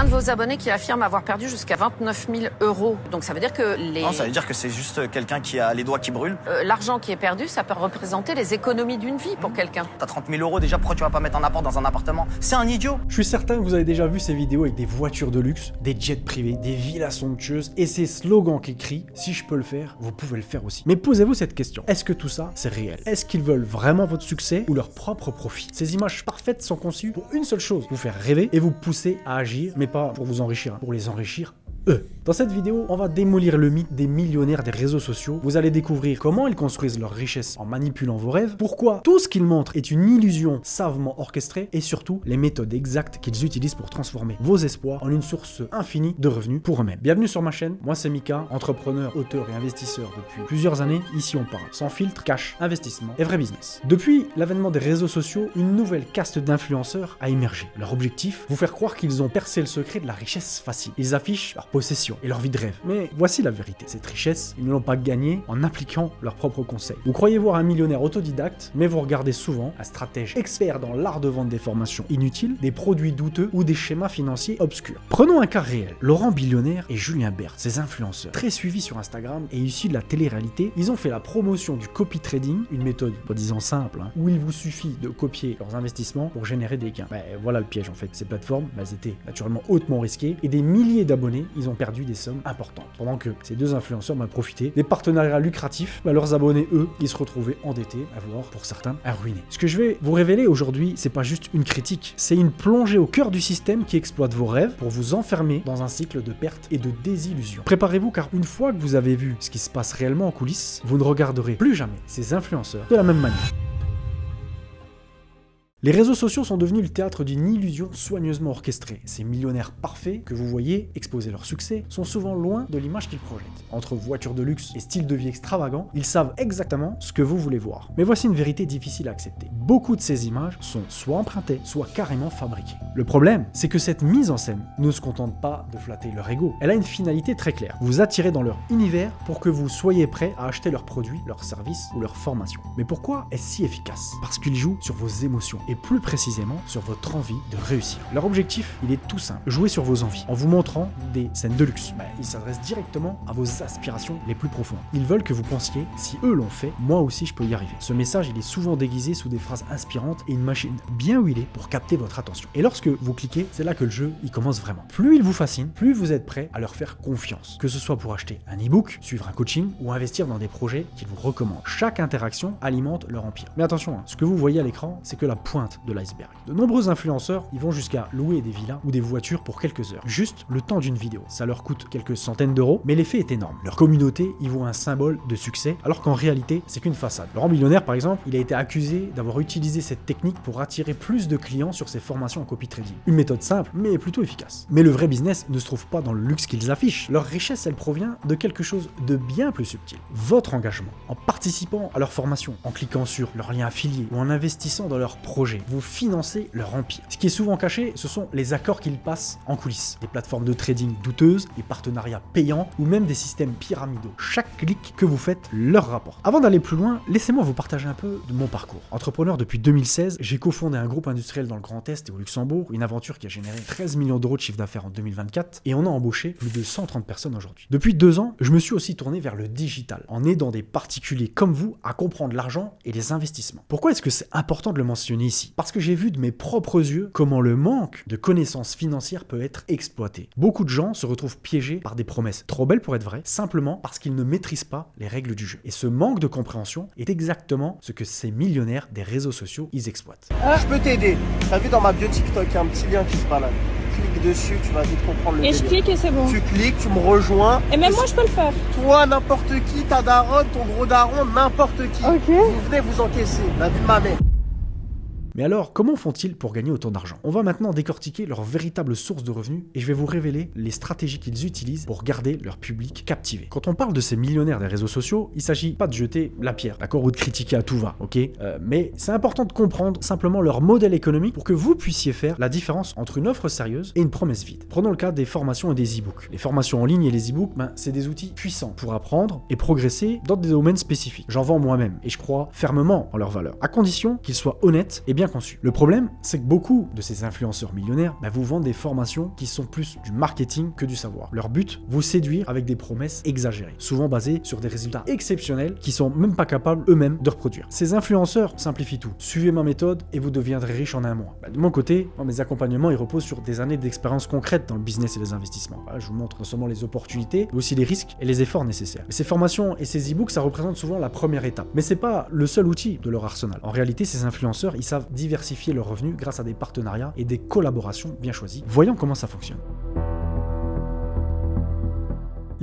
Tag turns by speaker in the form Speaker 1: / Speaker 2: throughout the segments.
Speaker 1: un de vos abonnés qui affirme avoir perdu jusqu'à 29 000 €. Donc ça veut dire que
Speaker 2: Non, ça veut dire que c'est juste quelqu'un qui a les doigts qui brûlent.
Speaker 1: l'argent qui est perdu, ça peut représenter les économies d'une vie pour quelqu'un.
Speaker 2: T'as 30 000 € déjà, pourquoi tu vas pas mettre un apport dans un appartement? C'est un idiot.
Speaker 3: Je suis certain que vous avez déjà vu ces vidéos avec des voitures de luxe, des jets privés, des villas somptueuses et ces slogans qui crient « Si je peux le faire, vous pouvez le faire aussi ». Mais posez-vous cette question, est-ce que tout ça, c'est réel? Est-ce qu'ils veulent vraiment votre succès ou leur propre profit? Ces images parfaites sont conçues pour une seule chose, vous faire rêver et vous pousser à agir, mais pas pour vous enrichir, pour les enrichir eux. Dans cette vidéo, on va démolir le mythe des millionnaires des réseaux sociaux. Vous allez découvrir comment ils construisent leur richesse en manipulant vos rêves, pourquoi tout ce qu'ils montrent est une illusion savamment orchestrée et surtout les méthodes exactes qu'ils utilisent pour transformer vos espoirs en une source infinie de revenus pour eux-mêmes. Bienvenue sur ma chaîne, moi c'est Mika, entrepreneur, auteur et investisseur depuis plusieurs années. Ici on parle sans filtre, cash, investissement et vrai business. Depuis l'avènement des réseaux sociaux, une nouvelle caste d'influenceurs a émergé. Leur objectif, vous faire croire qu'ils ont percé le secret de la richesse facile. Ils affichent leur possession et leur vie de rêve. Mais voici la vérité, cette richesse, ils ne l'ont pas gagnée en appliquant leurs propres conseils. Vous croyez voir un millionnaire autodidacte, mais vous regardez souvent un stratège expert dans l'art de vendre des formations inutiles, des produits douteux ou des schémas financiers obscurs. Prenons un cas réel. Laurent Billionnaire et Julien Bert, ces influenceurs, très suivis sur Instagram et issus de la télé-réalité, ils ont fait la promotion du copy trading, une méthode, disons simple, où il vous suffit de copier leurs investissements pour générer des gains. Voilà le piège en fait. Ces plateformes, elles étaient naturellement hautement risquées et des milliers d'abonnés, ils ont perdu des sommes importantes. Pendant que ces deux influenceurs m'ont profité des partenariats lucratifs, leurs abonnés, eux, ils se retrouvaient endettés, voire pour certains, ruinés. Ce que je vais vous révéler aujourd'hui, c'est pas juste une critique, c'est une plongée au cœur du système qui exploite vos rêves pour vous enfermer dans un cycle de perte et de désillusion. Préparez-vous car une fois que vous avez vu ce qui se passe réellement en coulisses, vous ne regarderez plus jamais ces influenceurs de la même manière. Les réseaux sociaux sont devenus le théâtre d'une illusion soigneusement orchestrée. Ces millionnaires parfaits que vous voyez exposer leur succès sont souvent loin de l'image qu'ils projettent. Entre voitures de luxe et style de vie extravagant, ils savent exactement ce que vous voulez voir. Mais voici une vérité difficile à accepter. Beaucoup de ces images sont soit empruntées, soit carrément fabriquées. Le problème, c'est que cette mise en scène ne se contente pas de flatter leur ego. Elle a une finalité très claire. Vous attirer dans leur univers pour que vous soyez prêts à acheter leurs produits, leurs services ou leurs formations. Mais pourquoi est-ce si efficace? Parce qu'ils jouent sur vos émotions et plus précisément sur votre envie de réussir. Leur objectif, il est tout simple, jouer sur vos envies en vous montrant des scènes de luxe. Ils s'adressent directement à vos aspirations les plus profondes. Ils veulent que vous pensiez, si eux l'ont fait, moi aussi je peux y arriver. Ce message, il est souvent déguisé sous des phrases inspirantes et une machine bien huilée pour capter votre attention. Et lorsque vous cliquez, c'est là que le jeu, il commence vraiment. Plus il vous fascine, plus vous êtes prêt à leur faire confiance. Que ce soit pour acheter un e-book, suivre un coaching ou investir dans des projets qu'ils vous recommandent. Chaque interaction alimente leur empire. Mais attention, ce que vous voyez à l'écran, c'est que la pointe de l'iceberg. De nombreux influenceurs, ils vont jusqu'à louer des villas ou des voitures pour quelques heures, juste le temps d'une vidéo. Ça leur coûte quelques centaines d'euros, mais l'effet est énorme. Leur communauté y voit un symbole de succès, alors qu'en réalité, c'est qu'une façade. Laurent Billionnaire, par exemple, il a été accusé d'avoir utilisé cette technique pour attirer plus de clients sur ses formations en copy trading. Une méthode simple, mais plutôt efficace. Mais le vrai business ne se trouve pas dans le luxe qu'ils affichent. Leur richesse, elle provient de quelque chose de bien plus subtil. Votre engagement. En participant à leur formation, en cliquant sur leur lien affilié ou en investissant dans leurs projets, vous financer leur empire. Ce qui est souvent caché, ce sont les accords qu'ils passent en coulisses. Des plateformes de trading douteuses, des partenariats payants ou même des systèmes pyramidaux. Chaque clic que vous faites leur rapporte. Avant d'aller plus loin, laissez-moi vous partager un peu de mon parcours. Entrepreneur depuis 2016, j'ai cofondé un groupe industriel dans le Grand Est et au Luxembourg, une aventure qui a généré 13 millions d'euros de chiffre d'affaires en 2024 et on a embauché plus de 130 personnes aujourd'hui. Depuis 2 ans, je me suis aussi tourné vers le digital en aidant des particuliers comme vous à comprendre l'argent et les investissements. Pourquoi est-ce que c'est important de le mentionner ici? Parce que j'ai vu de mes propres yeux comment le manque de connaissances financières peut être exploité. Beaucoup de gens se retrouvent piégés par des promesses trop belles pour être vraies, simplement parce qu'ils ne maîtrisent pas les règles du jeu. Et ce manque de compréhension est exactement ce que ces millionnaires des réseaux sociaux, ils exploitent.
Speaker 4: Je peux t'aider. T'as vu dans ma bio TikTok, il y a un petit lien qui se balade. Clique dessus, tu vas vite comprendre le
Speaker 5: Et
Speaker 4: délire.
Speaker 5: je clique et c'est bon.
Speaker 4: Tu cliques, tu me rejoins.
Speaker 5: Et même moi je peux le faire.
Speaker 4: Toi, n'importe qui, ta daronne, ton gros daron, n'importe qui.
Speaker 5: Ok.
Speaker 4: Vous venez vous encaisser. La vie de ma mère.
Speaker 3: Mais alors, comment font-ils pour gagner autant d'argent? On va maintenant décortiquer leur véritable source de revenus et je vais vous révéler les stratégies qu'ils utilisent pour garder leur public captivé. Quand on parle de ces millionnaires des réseaux sociaux, il s'agit pas de jeter la pierre, d'accord, ou de critiquer à tout va, ok? Mais c'est important de comprendre simplement leur modèle économique pour que vous puissiez faire la différence entre une offre sérieuse et une promesse vide. Prenons le cas des formations et des e-books. Les formations en ligne et les e-books, c'est des outils puissants pour apprendre et progresser dans des domaines spécifiques. J'en vends moi-même et je crois fermement en leur valeur, à condition qu'ils soient honnêtes et bien bien conçu. Le problème, c'est que beaucoup de ces influenceurs millionnaires vous vendent des formations qui sont plus du marketing que du savoir. Leur but, vous séduire avec des promesses exagérées, souvent basées sur des résultats exceptionnels qui sont même pas capables eux-mêmes de reproduire. Ces influenceurs simplifient tout. Suivez ma méthode et vous deviendrez riche en un mois. De mon côté, mes accompagnements ils reposent sur des années d'expérience concrète dans le business et les investissements. Je vous montre non seulement les opportunités, mais aussi les risques et les efforts nécessaires. Et ces formations et ces e-books, ça représente souvent la première étape. Mais c'est pas le seul outil de leur arsenal. En réalité, ces influenceurs, ils savent diversifier leurs revenus grâce à des partenariats et des collaborations bien choisies. Voyons comment ça fonctionne.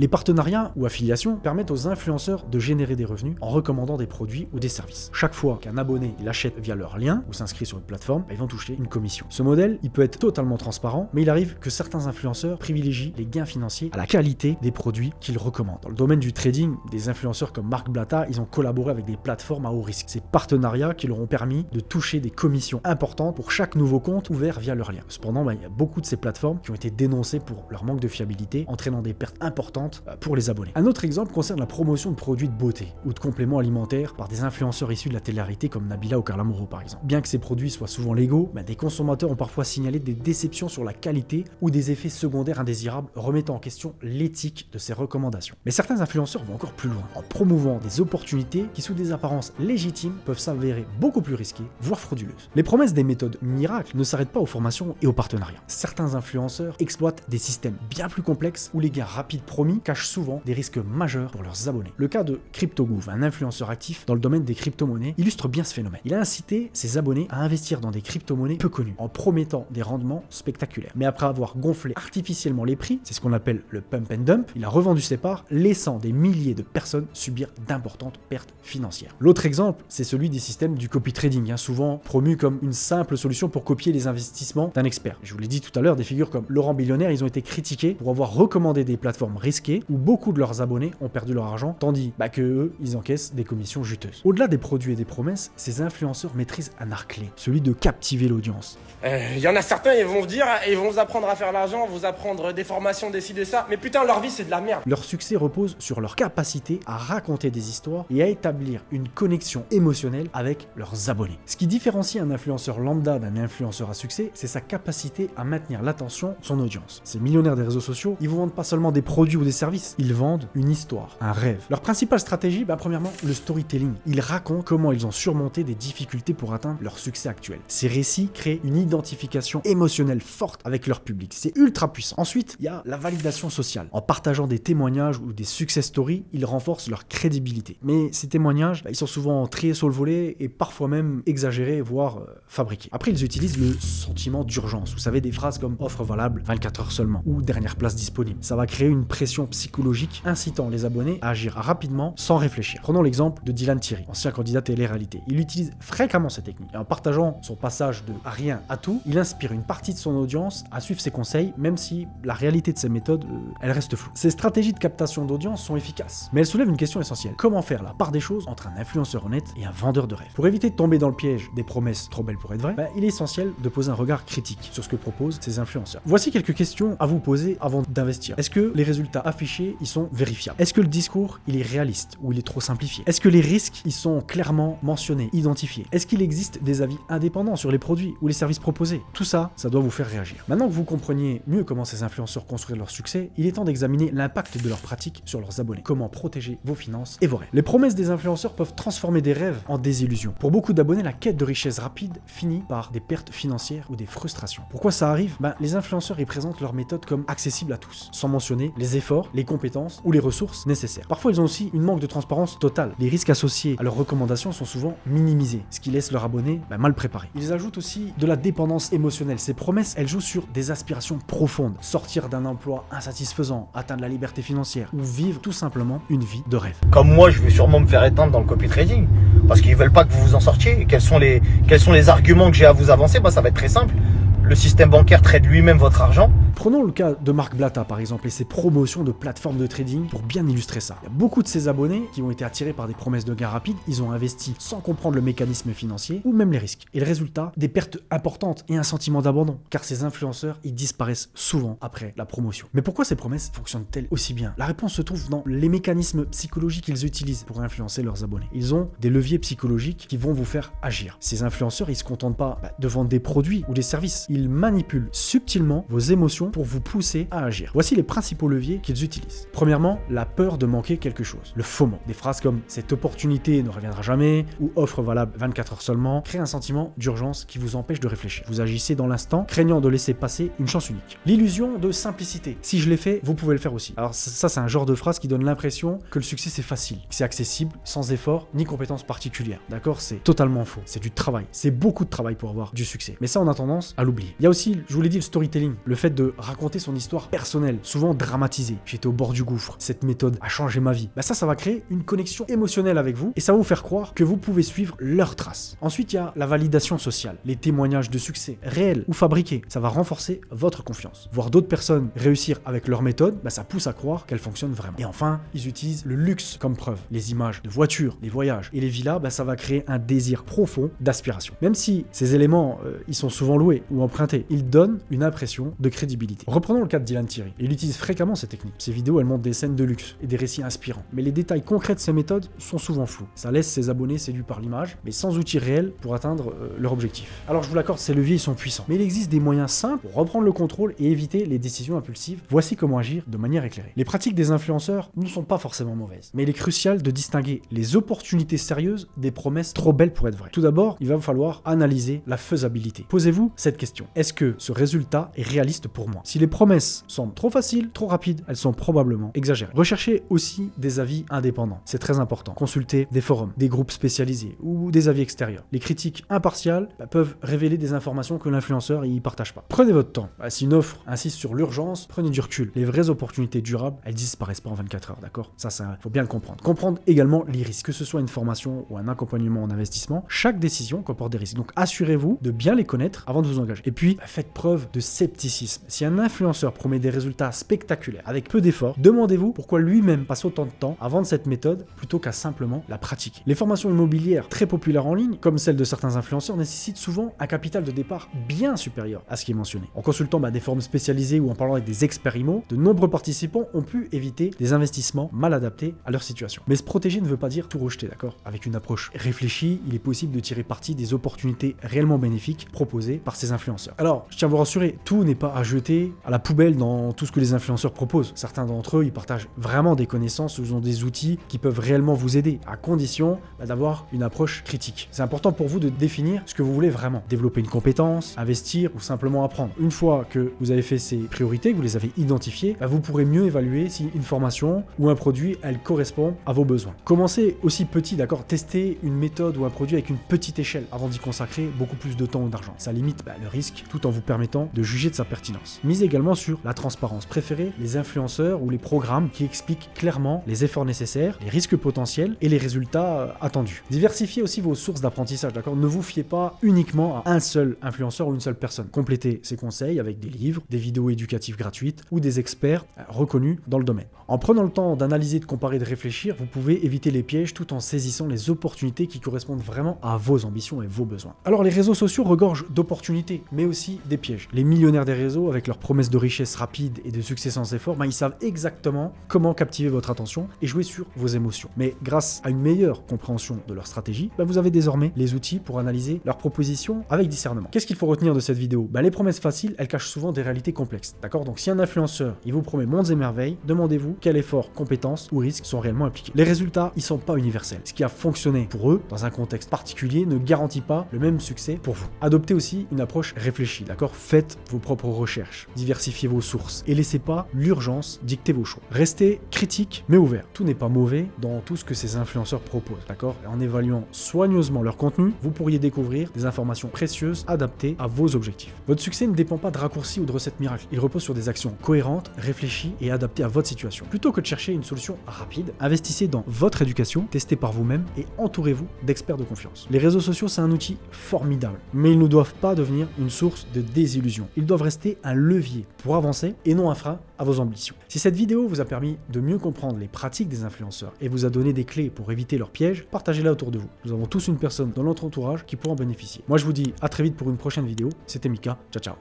Speaker 3: Les partenariats ou affiliations permettent aux influenceurs de générer des revenus en recommandant des produits ou des services. Chaque fois qu'un abonné l'achète via leur lien ou s'inscrit sur une plateforme, ils vont toucher une commission. Ce modèle, il peut être totalement transparent, mais il arrive que certains influenceurs privilégient les gains financiers à la qualité des produits qu'ils recommandent. Dans le domaine du trading, des influenceurs comme Marc Blatta, ils ont collaboré avec des plateformes à haut risque. Ces partenariats qui leur ont permis de toucher des commissions importantes pour chaque nouveau compte ouvert via leur lien. Cependant, il y a beaucoup de ces plateformes qui ont été dénoncées pour leur manque de fiabilité, entraînant des pertes importantes pour les abonnés. Un autre exemple concerne la promotion de produits de beauté ou de compléments alimentaires par des influenceurs issus de la télé-réalité comme Nabila ou Carla Moreau par exemple. Bien que ces produits soient souvent légaux, des consommateurs ont parfois signalé des déceptions sur la qualité ou des effets secondaires indésirables, remettant en question l'éthique de ces recommandations. Mais certains influenceurs vont encore plus loin, en promouvant des opportunités qui sous des apparences légitimes peuvent s'avérer beaucoup plus risquées, voire frauduleuses. Les promesses des méthodes miracles ne s'arrêtent pas aux formations et aux partenariats. Certains influenceurs exploitent des systèmes bien plus complexes où les gains rapides promis cachent souvent des risques majeurs pour leurs abonnés. Le cas de CryptoGouv, un influenceur actif dans le domaine des crypto-monnaies, illustre bien ce phénomène. Il a incité ses abonnés à investir dans des crypto-monnaies peu connues, en promettant des rendements spectaculaires. Mais après avoir gonflé artificiellement les prix, c'est ce qu'on appelle le pump and dump, il a revendu ses parts, laissant des milliers de personnes subir d'importantes pertes financières. L'autre exemple, c'est celui des systèmes du copy trading, souvent promu comme une simple solution pour copier les investissements d'un expert. Je vous l'ai dit tout à l'heure, des figures comme Laurent Billionnaire, ils ont été critiqués pour avoir recommandé des plateformes risquées où beaucoup de leurs abonnés ont perdu leur argent, tandis que eux, ils encaissent des commissions juteuses. Au-delà des produits et des promesses, ces influenceurs maîtrisent un art clé, celui de captiver l'audience.
Speaker 5: Il y en a certains, ils vont vous dire, ils vont vous apprendre à faire l'argent, vous apprendre des formations, des ci, de ça, mais putain, leur vie, c'est de la merde.
Speaker 3: Leur succès repose sur leur capacité à raconter des histoires et à établir une connexion émotionnelle avec leurs abonnés. Ce qui différencie un influenceur lambda d'un influenceur à succès, c'est sa capacité à maintenir l'attention de son audience. Ces millionnaires des réseaux sociaux, ils vous vendent pas seulement des produits ou des services, ils vendent une histoire, un rêve. Leur principale stratégie, premièrement, le storytelling. Ils racontent comment ils ont surmonté des difficultés pour atteindre leur succès actuel. Ces récits créent une identification émotionnelle forte avec leur public. C'est ultra puissant. Ensuite, il y a la validation sociale. En partageant des témoignages ou des success stories, ils renforcent leur crédibilité. Mais ces témoignages, ils sont souvent triés sur le volet et parfois même exagérés, voire fabriqués. Après, ils utilisent le sentiment d'urgence. Vous savez, des phrases comme offre valable 24 heures seulement ou dernière place disponible. Ça va créer une pression psychologique incitant les abonnés à agir rapidement sans réfléchir. Prenons l'exemple de Dylan Thierry, ancien candidat télé-réalité. Il utilise fréquemment cette technique. Et en partageant son passage de rien à tout, il inspire une partie de son audience à suivre ses conseils, même si la réalité de ses méthodes, elle reste floue. Ces stratégies de captation d'audience sont efficaces, mais elles soulèvent une question essentielle. Comment faire la part des choses entre un influenceur honnête et un vendeur de rêve? Pour éviter de tomber dans le piège des promesses trop belles pour être vraies, il est essentiel de poser un regard critique sur ce que proposent ces influenceurs. Voici quelques questions à vous poser avant d'investir. Est-ce que les résultats affichés, ils sont vérifiables? Est-ce que le discours, il est réaliste ou il est trop simplifié? Est-ce que les risques, ils sont clairement mentionnés, identifiés? Est-ce qu'il existe des avis indépendants sur les produits ou les services proposés? Tout ça, ça doit vous faire réagir. Maintenant que vous compreniez mieux comment ces influenceurs construisent leur succès, il est temps d'examiner l'impact de leurs pratiques sur leurs abonnés. Comment protéger vos finances et vos rêves. Les promesses des influenceurs peuvent transformer des rêves en désillusions. Pour beaucoup d'abonnés, la quête de richesse rapide finit par des pertes financières ou des frustrations. Pourquoi ça arrive? Les influenceurs, ils présentent leur méthode comme accessible à tous, sans mentionner les efforts, les compétences ou les ressources nécessaires. Parfois, ils ont aussi une manque de transparence totale. Les risques associés à leurs recommandations sont souvent minimisés, ce qui laisse leurs abonnés mal préparés. Ils ajoutent aussi de la dépendance émotionnelle. Ces promesses, elles jouent sur des aspirations profondes. Sortir d'un emploi insatisfaisant, atteindre la liberté financière ou vivre tout simplement une vie de rêve.
Speaker 2: Comme moi, je vais sûrement me faire éteindre dans le copy trading parce qu'ils veulent pas que vous vous en sortiez. Et quels sont les arguments que j'ai à vous avancer? Ça va être très simple. Le système bancaire traite lui-même votre argent.
Speaker 3: Prenons le cas de Marc Blatta par exemple et ses promotions de plateformes de trading pour bien illustrer ça. Il y a beaucoup de ses abonnés qui ont été attirés par des promesses de gains rapides, ils ont investi sans comprendre le mécanisme financier ou même les risques. Et le résultat, des pertes importantes et un sentiment d'abandon, car ces influenceurs, ils disparaissent souvent après la promotion. Mais pourquoi ces promesses fonctionnent-elles aussi bien? La réponse se trouve dans les mécanismes psychologiques qu'ils utilisent pour influencer leurs abonnés. Ils ont des leviers psychologiques qui vont vous faire agir. Ces influenceurs, ils se contentent pas de vendre des produits ou des services, ils manipulent subtilement vos émotions pour vous pousser à agir. Voici les principaux leviers qu'ils utilisent. Premièrement, la peur de manquer quelque chose. Le FOMO. Des phrases comme « cette opportunité ne reviendra jamais » ou « offre valable 24 heures seulement » créent un sentiment d'urgence qui vous empêche de réfléchir. Vous agissez dans l'instant, craignant de laisser passer une chance unique. L'illusion de simplicité. Si je l'ai fait, vous pouvez le faire aussi. Alors ça, c'est un genre de phrase qui donne l'impression que le succès c'est facile, que c'est accessible, sans effort ni compétences particulières. D'accord? C'est totalement faux. C'est du travail. C'est beaucoup de travail pour avoir du succès. Mais ça, on a tendance à l'oublier. Il y a aussi, je vous l'ai dit, le storytelling. Le fait de raconter son histoire personnelle, souvent dramatisée. J'étais au bord du gouffre. Cette méthode a changé ma vie. Ça va créer une connexion émotionnelle avec vous et ça va vous faire croire que vous pouvez suivre leurs traces. Ensuite, il y a la validation sociale, les témoignages de succès, réels ou fabriqués. Ça va renforcer votre confiance. Voir d'autres personnes réussir avec leur méthode, ça pousse à croire qu'elle fonctionne vraiment. Et enfin, ils utilisent le luxe comme preuve. Les images de voitures, les voyages et les villas, ça va créer un désir profond d'aspiration. Même si ces éléments, ils sont souvent loués ou empruntés, ils donnent une impression de crédibilité. Reprenons le cas de Dylan Thierry. Il utilise fréquemment ces techniques. Ses vidéos, elles montrent des scènes de luxe et des récits inspirants. Mais les détails concrets de ces méthodes sont souvent flous. Ça laisse ses abonnés séduits par l'image, mais sans outils réels pour atteindre leur objectif. Alors je vous l'accorde, ces leviers ils sont puissants. Mais il existe des moyens simples pour reprendre le contrôle et éviter les décisions impulsives. Voici comment agir de manière éclairée. Les pratiques des influenceurs ne sont pas forcément mauvaises, mais il est crucial de distinguer les opportunités sérieuses des promesses trop belles pour être vraies. Tout d'abord, il va falloir analyser la faisabilité. Posez-vous cette question. Est-ce que ce résultat est réaliste pour moi? Si les promesses semblent trop faciles, trop rapides, elles sont probablement exagérées. Recherchez aussi des avis indépendants. C'est très important. Consultez des forums, des groupes spécialisés ou des avis extérieurs. Les critiques impartiales peuvent révéler des informations que l'influenceur y partage pas. Prenez votre temps. Si une offre insiste sur l'urgence, prenez du recul. Les vraies opportunités durables, elles disparaissent pas en 24 heures, d'accord? Ça, faut bien le comprendre. Comprendre également les risques, que ce soit une formation ou un accompagnement en investissement, chaque décision comporte des risques. Donc assurez-vous de bien les connaître avant de vous engager. Et puis, faites preuve de scepticisme. Si un influenceur promet des résultats spectaculaires avec peu d'efforts, demandez-vous pourquoi lui-même passe autant de temps à vendre cette méthode plutôt qu'à simplement la pratiquer. Les formations immobilières très populaires en ligne, comme celles de certains influenceurs, nécessitent souvent un capital de départ bien supérieur à ce qui est mentionné. En consultant des forums spécialisés ou en parlant avec des experts IMO, de nombreux participants ont pu éviter des investissements mal adaptés à leur situation. Mais se protéger ne veut pas dire tout rejeter, d'accord? Avec une approche réfléchie, il est possible de tirer parti des opportunités réellement bénéfiques proposées par ces influenceurs. Alors, je tiens à vous rassurer, tout n'est pas à jeter à la poubelle dans tout ce que les influenceurs proposent. Certains d'entre eux, ils partagent vraiment des connaissances, ils ont des outils qui peuvent réellement vous aider, à condition d'avoir une approche critique. C'est important pour vous de définir ce que vous voulez vraiment. Développer une compétence, investir ou simplement apprendre. Une fois que vous avez fait ces priorités, que vous les avez identifiées, vous pourrez mieux évaluer si une formation ou un produit, elle correspond à vos besoins. Commencez aussi petit, d'accord? Testez une méthode ou un produit avec une petite échelle avant d'y consacrer beaucoup plus de temps ou d'argent. Ça limite le risque tout en vous permettant de juger de sa pertinence. Misez également sur la transparence. Préférez les influenceurs ou les programmes qui expliquent clairement les efforts nécessaires, les risques potentiels et les résultats attendus. Diversifiez aussi vos sources d'apprentissage, d'accord? Ne vous fiez pas uniquement à un seul influenceur ou une seule personne. Complétez ces conseils avec des livres, des vidéos éducatives gratuites ou des experts reconnus dans le domaine. En prenant le temps d'analyser, de comparer, de réfléchir, vous pouvez éviter les pièges tout en saisissant les opportunités qui correspondent vraiment à vos ambitions et vos besoins. Alors les réseaux sociaux regorgent d'opportunités, mais aussi des pièges. Les millionnaires des réseaux, avec leurs promesses de richesse rapide et de succès sans effort, ils savent exactement comment captiver votre attention et jouer sur vos émotions. Mais grâce à une meilleure compréhension de leur stratégie, vous avez désormais les outils pour analyser leurs propositions avec discernement. Qu'est-ce qu'il faut retenir de cette vidéo? Les promesses faciles, elles cachent souvent des réalités complexes. D'accord? Donc si un influenceur, il vous promet mondes et merveilles, demandez-vous quels efforts, compétences ou risques sont réellement impliqués. Les résultats, ils sont pas universels. Ce qui a fonctionné pour eux, dans un contexte particulier, ne garantit pas le même succès pour vous. Adoptez aussi une approche réfléchie, d'accord? Faites vos propres recherches, diversifiez vos sources et laissez pas l'urgence dicter vos choix. Restez critique mais ouvert. Tout n'est pas mauvais dans tout ce que ces influenceurs proposent, d'accord? Et en évaluant soigneusement leur contenu, vous pourriez découvrir des informations précieuses adaptées à vos objectifs. Votre succès ne dépend pas de raccourcis ou de recettes miracles. Il repose sur des actions cohérentes, réfléchies et adaptées à votre situation. Plutôt que de chercher une solution rapide, investissez dans votre éducation, testez par vous-même et entourez-vous d'experts de confiance. Les réseaux sociaux, c'est un outil formidable, mais ils ne doivent pas devenir une source de désillusion. Ils doivent rester un levier pour avancer et non un frein à vos ambitions. Si cette vidéo vous a permis de mieux comprendre les pratiques des influenceurs et vous a donné des clés pour éviter leurs pièges, partagez-la autour de vous. Nous avons tous une personne dans notre entourage qui pourra en bénéficier. Moi je vous dis à très vite pour une prochaine vidéo. C'était Mika, ciao ciao.